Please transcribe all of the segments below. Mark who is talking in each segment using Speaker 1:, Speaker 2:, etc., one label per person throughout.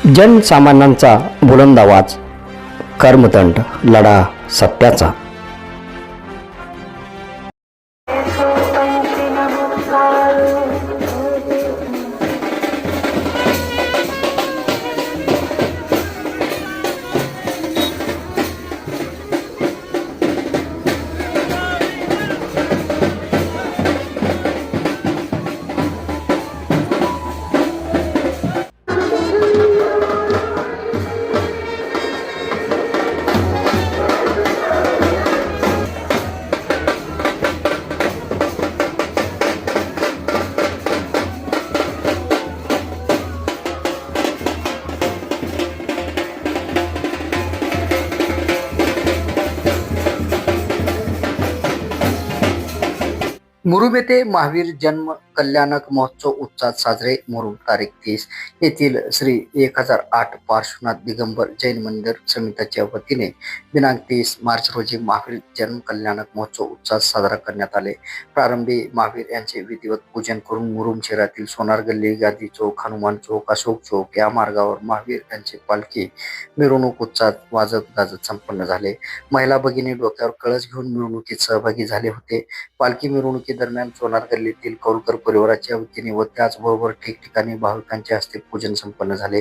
Speaker 1: जनसामान्यांचा बुलंद आवाज, कर्मदंड, लढा सत्याचा. मुरुम येथे महावीर जन्म कल्याणक महोत्सव उत्साहात साजरे. मुरुम तारीख 30 येथील श्री 1008 पार्श्वनाथ दिगंबर जैन मंदिर समितीच्या वतीने दिनांक 30 मार्च रोजी महावीर जन्म कल्याणक महोत्सव उत्साहात साजरा करण्यात आले. प्रारंभी महावीर यांचे विधिवत पूजन करून मुरुम शहरातील सोनार गल्ली, गांधी चौक, हनुमान चौक, अशोक चौक या मार्गावर महावीर यांचे पालखी मिरवणूक उत्साहात वाजत गाजत संपन्न झाले. महिला भगिनी डोक्यावर कळस घेऊन मिरवणुकीत सहभागी झाले होते. पालखी मिरवणुकी दरम्यान सोनार गल्लीतील कौलकर परिवाराच्या वतीने व त्याचबरोबर ठिकठिकाणी भाविकांच्या हस्ते पूजन संपन्न झाले.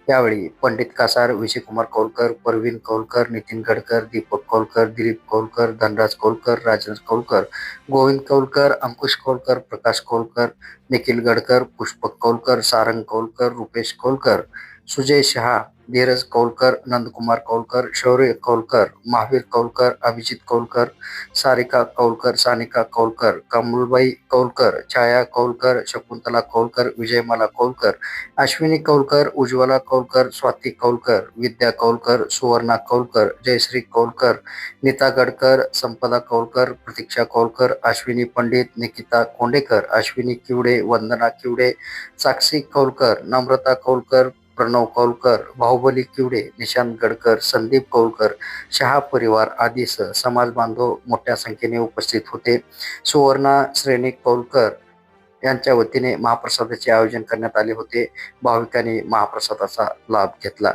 Speaker 1: यावेळी पंडित कासार, विजयकुमार कौलकर, परवीन कौलकर, नितीन गडकर, दीपक कौलकर, दिलीप कौलकर, धनराज कौलकर, राजेंद्र कौलकर, गोविंद कौलकर, अंकुश कौलकर, प्रकाश कौलकर, निखिल गडकर, पुष्पक कौलकर, सारंग कौलकर, रुपेश कौलकर, सुजय शहा, धीरज कौलकर, नंदकुमार कौलकर, शौर्य कौलकर, महावीर कौलकर, अभिजित कौलकर, सारिका कौलकर, सानिका कौलकर, कमलबाई कौलकर, छाया कौलकर, शकुंतला कौलकर, विजयमाला कौलकर, अश्विनी कौलकर, उज्ज्वला कौलकर, स्वाती कौलकर, विद्या कौलकर, सुवर्णा कौलकर, जयश्री कौलकर, नीता गडकर, संपदा कौलकर, प्रतीक्षा कौलकर, अश्विनी पंडित, निकिता कोंडेकर, अश्विनी किवडे, वंदना किवडे, साक्षी कौलकर, नम्रता कौलकर, प्रणव कौलकर, बाहुबली किवडे, निशांत गडकर, संदीप कौलकर, शहा परिवार आदीसह समाज बांधव मोठ्या संख्येने उपस्थित होते. सुवर्णा श्रेणी कौलकर यांच्या वतीने महाप्रसादाचे आयोजन करण्यात आले होते. भाविकांनी महाप्रसादाचा लाभ घेतला.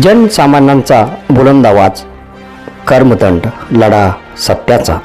Speaker 1: जनसामान्यांचा बुलंद आवाज, कर्मदंड, लढा सत्याचा.